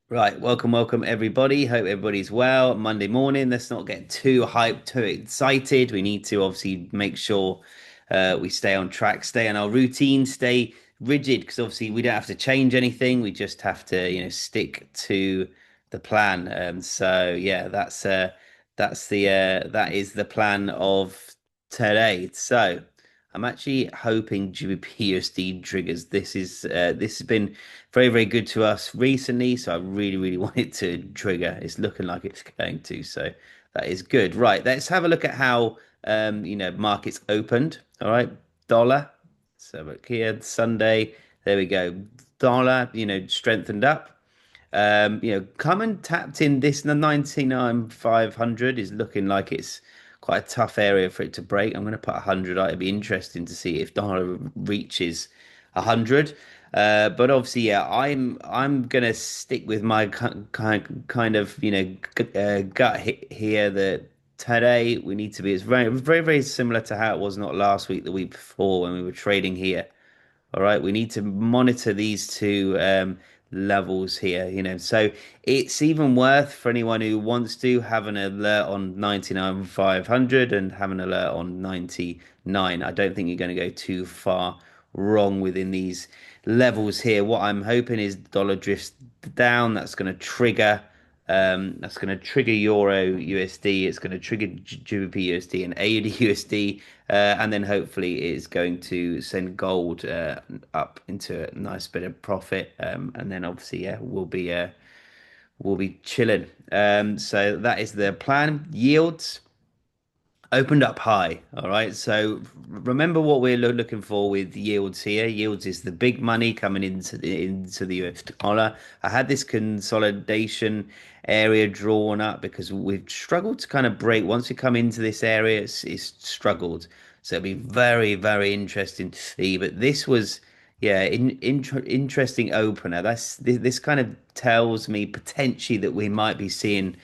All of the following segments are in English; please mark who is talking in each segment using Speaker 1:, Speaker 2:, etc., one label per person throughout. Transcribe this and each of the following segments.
Speaker 1: Right, welcome everybody. Hope everybody's well. Monday morning, let's not get too hyped, too excited. We need to obviously make sure we stay on track, stay on our routine, stay rigid, because obviously we don't have to change anything. We just have to, stick to the plan. So yeah, that is the plan of today. So I'm actually hoping GBP triggers. This has been very good to us recently, so I really want it to trigger. It's looking like it's going to, so that is good. Right, let's have a look at how markets opened. All right, dollar. So look here, Sunday. There we go. Dollar, strengthened up. Come and tapped in this. The 99,500 is looking like it's quite a tough area for it to break. I'm going to put 100. It'd be interesting to see if dollar reaches 100. But obviously, yeah, I'm gonna stick with my kind of gut hit here that today we need to be. It's very similar to how it was not last week, the week before when we were trading here. All right, we need to monitor these two levels here, So it's even worth for anyone who wants to have an alert on 99,500 and have an alert on 99. I don't think you're going to go too far wrong within these levels here. What I'm hoping is dollar drifts down. That's going to trigger Euro USD. It's going to trigger GBP USD and AUD USD, and then hopefully it's going to send gold up into a nice bit of profit. And then obviously, yeah, we'll be chilling. So that is the plan. Yields opened up high. All right. So remember what we're looking for with yields here. Yields is the big money coming into the US dollar. I had this consolidation area drawn up because we've struggled to kind of break. Once we come into this area, it's struggled. So it'll be very interesting to see. But this was, yeah, interesting opener. This kind of tells me potentially that we might be seeing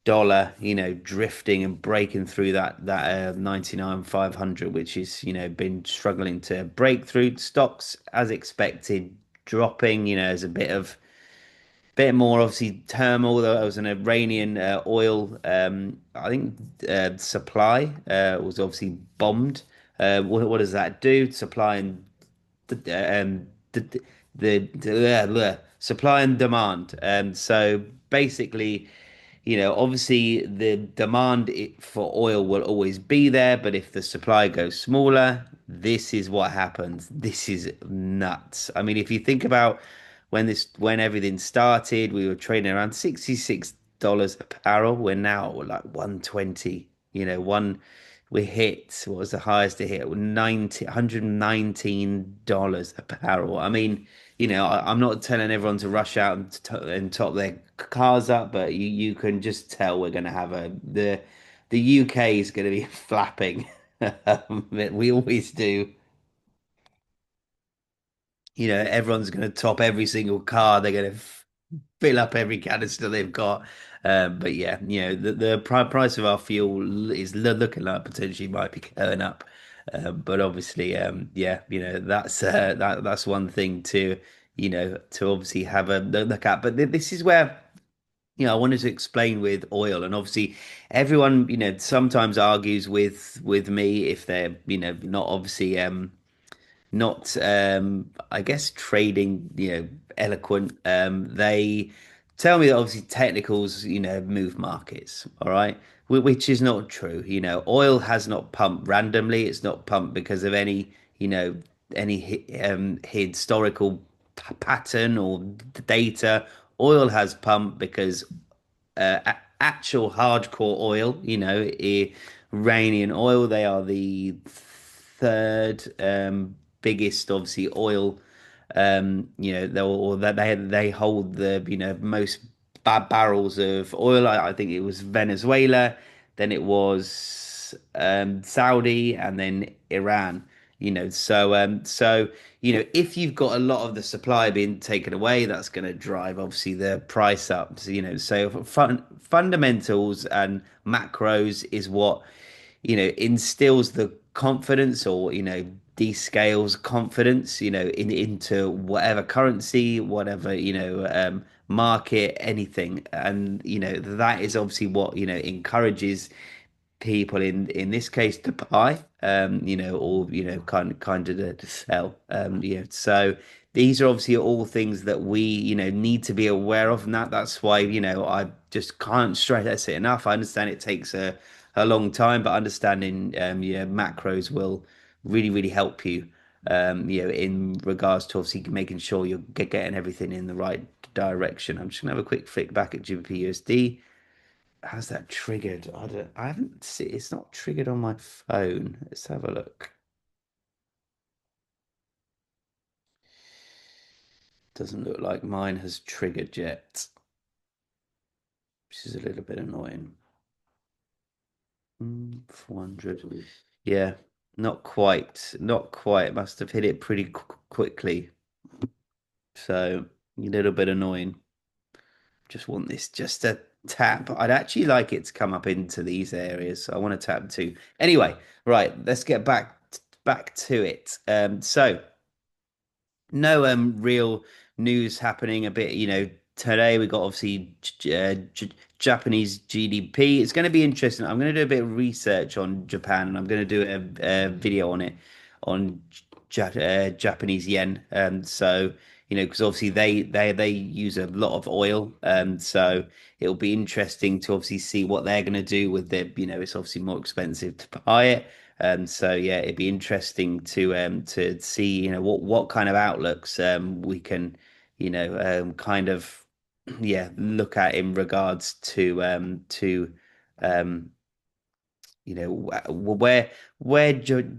Speaker 1: dollar, drifting and breaking through that 99,500, which is, been struggling to break through. Stocks, as expected, dropping. There's a bit more obviously turmoil. There was an Iranian oil, I think, supply was obviously bombed. What does that do? Supply and the supply and demand. So basically, obviously the demand for oil will always be there, but if the supply goes smaller, this is what happens. This is nuts. I mean, if you think about when everything started, we were trading around $66 a barrel. We're now at like 120. We hit, what was the highest it hit? 90, $119 a barrel. I mean, I'm not telling everyone to rush out and top their cars up, but you can just tell we're going to have the UK is going to be flapping. We always do. Everyone's going to top every single car. They're going to fill up every canister they've got. But yeah, the price of our fuel is looking like potentially might be going up. But obviously, yeah, that's one thing to obviously have a look at. But this is where I wanted to explain with oil, and obviously everyone sometimes argues with me if they're not obviously not I guess trading, eloquent. They tell me that obviously technicals, move markets, all right, which is not true. Oil has not pumped randomly. It's not pumped because of any historical pattern or data. Oil has pumped because actual hardcore oil, Iranian oil. They are the third biggest, obviously, oil. Or that they hold the most barrels of oil. I think it was Venezuela, then it was Saudi, and then Iran. So if you've got a lot of the supply being taken away, that's going to drive obviously the price up. So fundamentals and macros is what instills the confidence or descales confidence into whatever currency, whatever market, anything. And that is obviously what encourages people in this case to buy, or kind of to sell. So these are obviously all things that we need to be aware of, and that's why I just can't stress it enough. I understand it takes a long time, but understanding macros will really help you, in regards to obviously making sure you're getting everything in the right direction. I'm just gonna have a quick flick back at GBP USD. How's that triggered? I haven't seen, it's not triggered on my phone. Let's have a look. Doesn't look like mine has triggered yet, which is a little bit annoying. 400. Yeah, not quite. Not quite. Must have hit it pretty qu quickly. So, a little bit annoying. Just want this just to tap. I'd actually like it to come up into these areas. So I want to tap too. Anyway, right, let's get back to it. So no real news happening a bit, today we got obviously Japanese GDP. It's going to be interesting. I'm going to do a bit of research on Japan, and I'm going to do a video on it on Japanese yen. So because obviously they use a lot of oil, so it'll be interesting to obviously see what they're going to do with their, it's obviously more expensive to buy it. So yeah, it'd be interesting to see, what kind of outlooks we can, kind of yeah, look at in regards to um where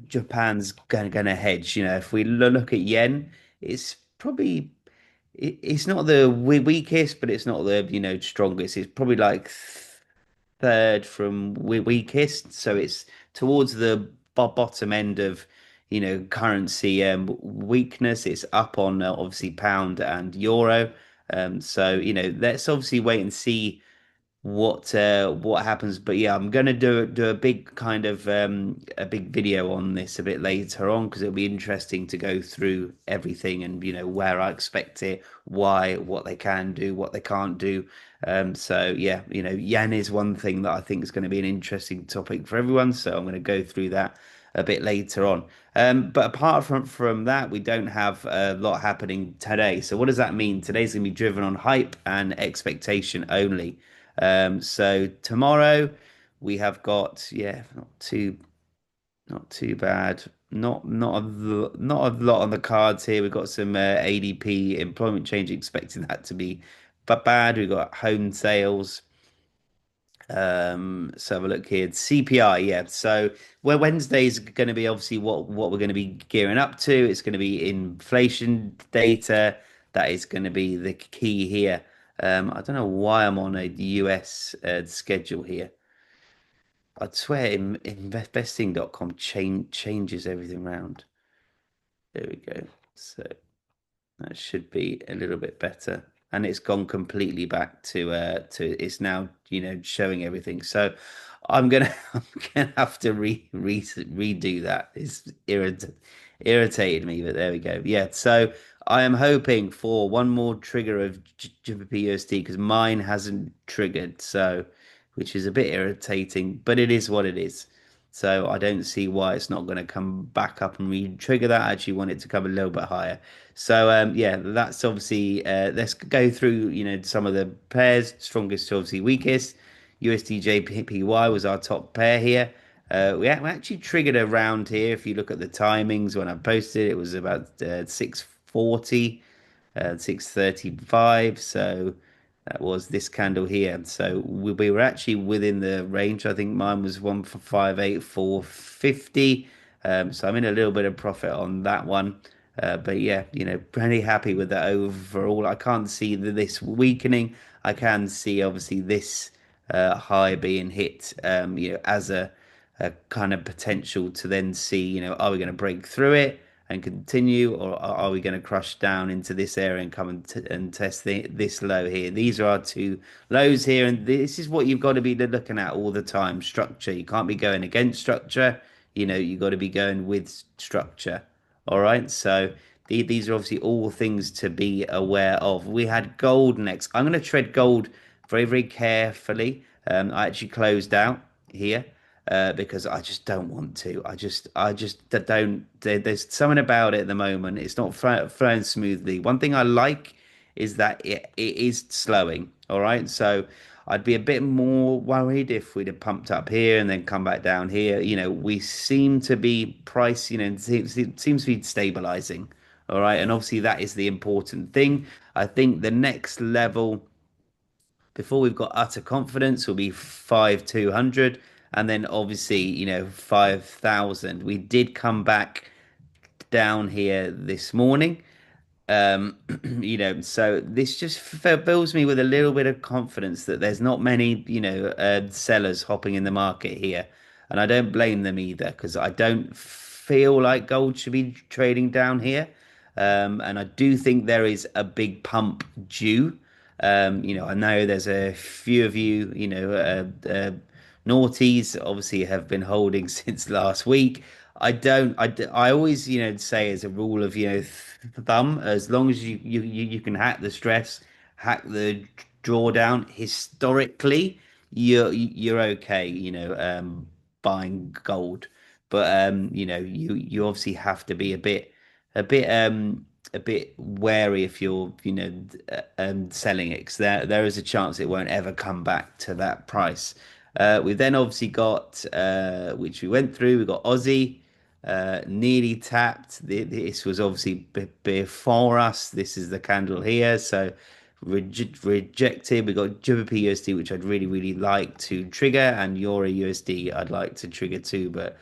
Speaker 1: Japan's gonna hedge. If we look at yen, it's probably it's not the weakest, but it's not the strongest. It's probably like third from weakest, so it's towards the bottom end of currency weakness. It's up on obviously pound and euro. So let's obviously wait and see what happens. But yeah, I'm gonna do a big kind of a big video on this a bit later on, because it'll be interesting to go through everything and where I expect it, why, what they can do, what they can't do. So yeah, yen is one thing that I think is going to be an interesting topic for everyone, so I'm going to go through that a bit later on. But apart from that, we don't have a lot happening today. So what does that mean? Today's going to be driven on hype and expectation only. So tomorrow we have got, yeah, not too bad. Not a lot on the cards here. We've got some ADP employment change, expecting that to be but bad. We've got home sales. Let's have a look here. CPI, yeah. So where Wednesday's going to be obviously what we're going to be gearing up to. It's going to be inflation data. That is going to be the key here. I don't know why I'm on a US schedule here. I'd swear investing.com changes everything around. There we go. So that should be a little bit better. And it's gone completely back to it's now, showing everything. So I'm gonna I'm gonna have to redo that. It's irritated me, but there we go. Yeah, so I am hoping for one more trigger of GBP because mine hasn't triggered, so which is a bit irritating, but it is what it is. So I don't see why it's not going to come back up and re-trigger that. I actually want it to come a little bit higher. So yeah, that's obviously let's go through some of the pairs, strongest to obviously weakest. USDJPY was our top pair here. We actually triggered around here. If you look at the timings when I posted, it was about 6:40, 6:35. So that was this candle here. So we were actually within the range. I think mine was 158,450. So I'm in a little bit of profit on that one. But yeah, pretty happy with that overall. I can't see this weakening. I can see obviously this high being hit, as a kind of potential to then see, are we going to break through it and continue, or are we going to crush down into this area and come and test this low here? These are our two lows here, and this is what you've got to be looking at all the time. Structure. You can't be going against structure. you got to be going with structure. All right. So these are obviously all things to be aware of. We had gold next. I'm going to tread gold very, very carefully. I actually closed out here because I just don't want to. I just don't. There's something about it at the moment. It's not flowing smoothly. One thing I like is that it is slowing. All right, so I'd be a bit more worried if we'd have pumped up here and then come back down here. We seem to be price. It seems to be stabilizing. All right, and obviously that is the important thing. I think the next level before we've got utter confidence will be 5,200, and then obviously 5,000. We did come back down here this morning. um so this just fills me with a little bit of confidence that there's not many sellers hopping in the market here, and I don't blame them either because I don't feel like gold should be trading down here. And I do think there is a big pump due. I know there's a few of you, naughties obviously have been holding since last week. I don't. I always, say as a rule of, thumb, as long as you can hack the stress, hack the drawdown. Historically, you're okay. Buying gold, but you obviously have to be a bit a bit wary if you're selling it, because there is a chance it won't ever come back to that price. We've then obviously got which we went through. We got Aussie nearly tapped. This was obviously before us. This is the candle here. So rejected. We got JPY USD, which I'd really, really like to trigger, and Euro USD I'd like to trigger too. But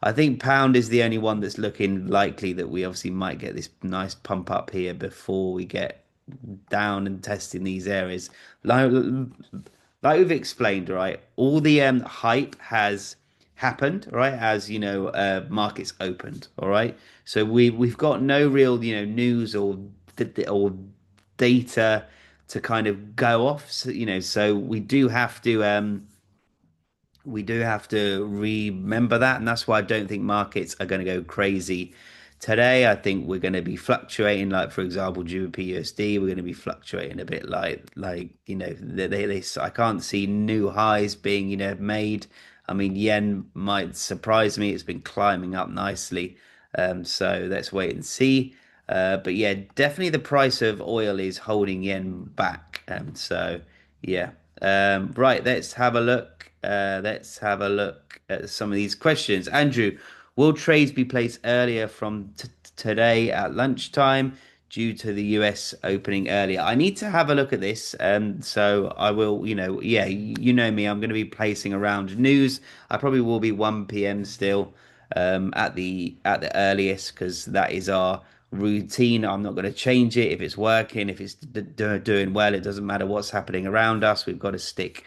Speaker 1: I think pound is the only one that's looking likely that we obviously might get this nice pump up here before we get down and testing these areas. Like we've explained, right? All the hype has happened, right? As markets opened, all right. So we've got no real news or data to kind of go off. So we do have to remember that, and that's why I don't think markets are going to go crazy today. I think we're going to be fluctuating, like for example, GBP USD. We're going to be fluctuating a bit, like I can't see new highs being made. I mean, yen might surprise me. It's been climbing up nicely, so let's wait and see. But yeah, definitely the price of oil is holding yen back. So yeah. Right, let's have a look. Let's have a look at some of these questions. Andrew, will trades be placed earlier from today at lunchtime due to the US opening earlier? I need to have a look at this. So I will, yeah, you know me, I'm going to be placing around news. I probably will be 1 p.m. still, at the earliest, because that is our routine. I'm not going to change it. If it's working, if it's doing well, it doesn't matter what's happening around us. We've got to stick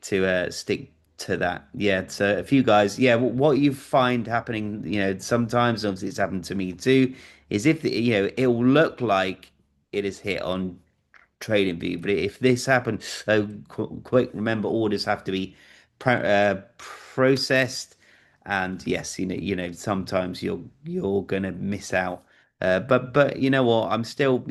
Speaker 1: to that. Yeah. So a few guys, yeah, what you find happening, sometimes, obviously it's happened to me too, is if it will look like it is hit on trading view. But if this happens so quick, remember orders have to be processed, and yes, sometimes you're gonna miss out. But you know what? I'm still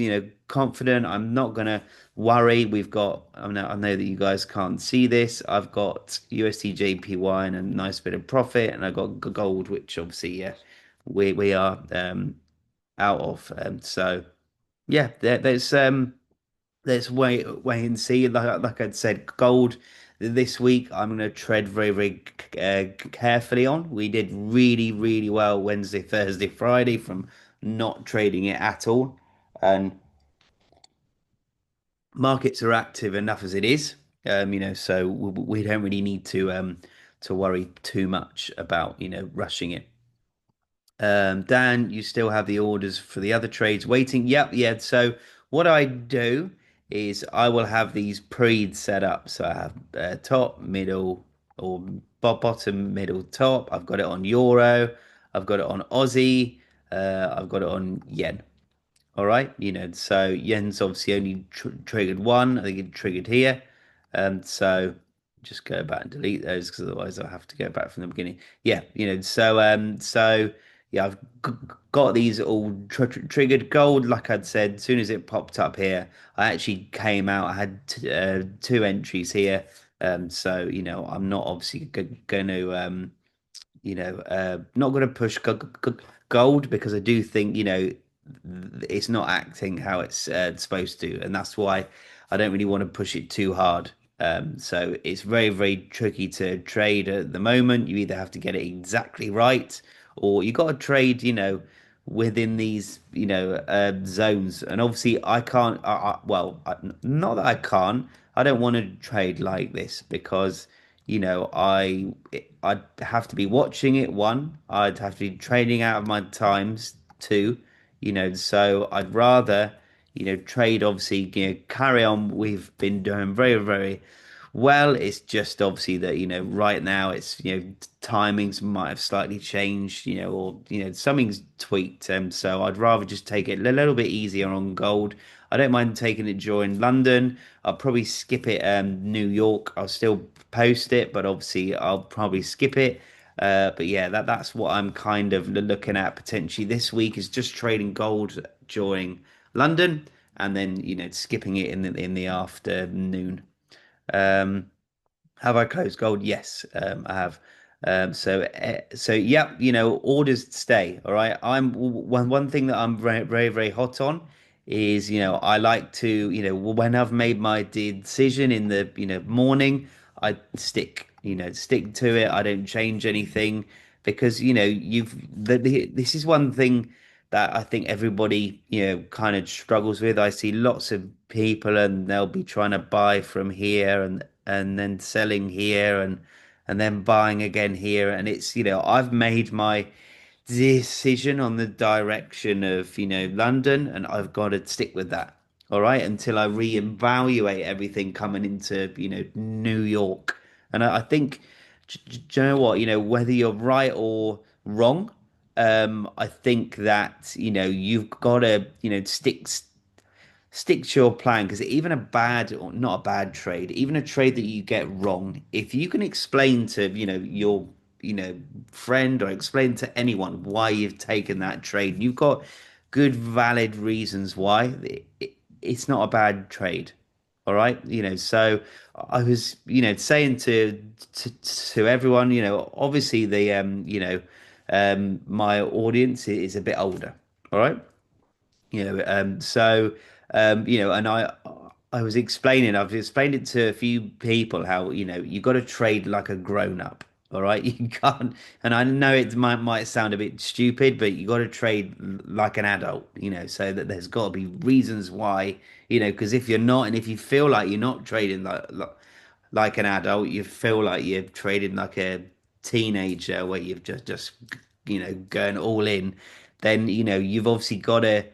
Speaker 1: confident. I'm not gonna worry. I know that you guys can't see this. I've got USDJPY and a nice bit of profit, and I got gold, which obviously, yeah, we are out of. So yeah, let's wait and see. Like I'd said, gold this week I'm going to tread very, very carefully on. We did really, really well Wednesday, Thursday, Friday from not trading it at all, and markets are active enough as it is. So we don't really need to worry too much about rushing it. Dan, you still have the orders for the other trades waiting. Yep, yeah. So what I do is I will have these pre set up. So I have top, middle, or bottom, middle, top. I've got it on euro. I've got it on Aussie. I've got it on yen. All right. So yen's obviously only triggered one. I think it triggered here. So just go back and delete those because otherwise I'll have to go back from the beginning. Yeah, so yeah, I've got these all triggered gold. Like I'd said, as soon as it popped up here, I actually came out. I had two entries here. So I'm not obviously going to not going to push gold because I do think, it's not acting how it's supposed to, and that's why I don't really want to push it too hard. So it's very, very tricky to trade at the moment. You either have to get it exactly right, or you got to trade, within these, zones. And obviously, I can't. Not that I can't. I don't want to trade like this because I'd have to be watching it. One, I'd have to be trading out of my times. Two, so I'd rather trade. Obviously, carry on. We've been doing very, very well. It's just obviously that right now it's timings might have slightly changed, or something's tweaked. So I'd rather just take it a little bit easier on gold. I don't mind taking it during London. I'll probably skip it. New York, I'll still post it, but obviously I'll probably skip it. But yeah, that's what I'm kind of looking at potentially this week is just trading gold during London and then skipping it in the afternoon. Um, have I closed gold? Yes, I have. So yeah, orders stay. All right. One thing that I'm very, very, very hot on is I like to when I've made my decision in the morning, I stick to it. I don't change anything because this is one thing that I think everybody, kind of struggles with. I see lots of people and they'll be trying to buy from here and then selling here and then buying again here. And it's, I've made my decision on the direction of, London and I've got to stick with that. All right, until I reevaluate everything coming into, New York. And I think, do you know what? Whether you're right or wrong, I think that you've got to stick to your plan because even a bad or not a bad trade, even a trade that you get wrong, if you can explain to your friend or explain to anyone why you've taken that trade, you've got good valid reasons why it's not a bad trade. All right, so I was, saying to everyone, obviously the my audience is a bit older. All right, so and I've explained it to a few people how you got to trade like a grown up. All right, you can't, and I know it might sound a bit stupid, but you got to trade like an adult, so that there's got to be reasons why, because if you're not, and if you feel like you're not trading like an adult, you feel like you're trading like a teenager where you've just going all in, then you've obviously got to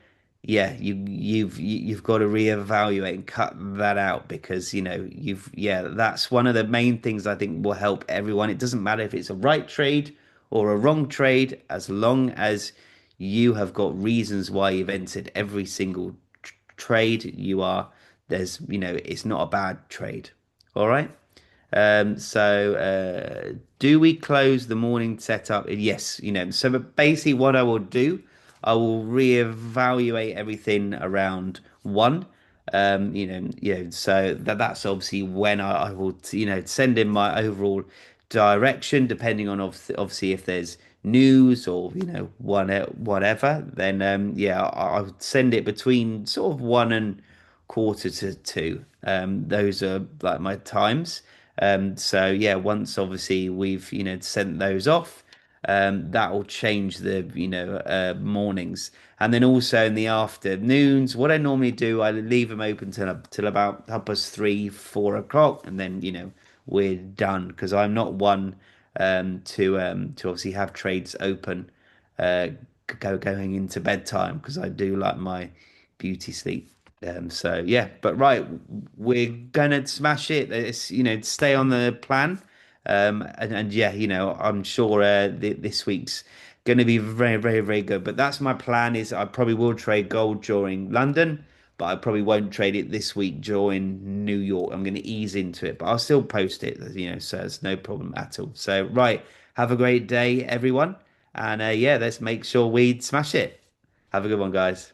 Speaker 1: you've got to reevaluate and cut that out because that's one of the main things I think will help everyone. It doesn't matter if it's a right trade or a wrong trade, as long as you have got reasons why you've entered every single trade you are. There's it's not a bad trade. All right. Do we close the morning setup? Yes, So, but basically, what I will do, I will reevaluate everything around one. So that's obviously when I will, send in my overall direction, depending on obviously if there's news or whatever. Then I would send it between sort of one and quarter to two. Those are like my times. So yeah, once obviously we've sent those off, that will change the mornings, and then also in the afternoons. What I normally do, I leave them open till about 3, 4 o'clock, and then we're done because I'm not one to obviously have trades open uh, going into bedtime because I do like my beauty sleep. So yeah, but right, we're gonna smash it. It's stay on the plan, and yeah, I'm sure this week's gonna be very, very, very good. But that's my plan. Is I probably will trade gold during London, but I probably won't trade it this week during New York. I'm going to ease into it, but I'll still post it, so it's no problem at all. So, right, have a great day, everyone. And yeah, let's make sure we smash it. Have a good one, guys.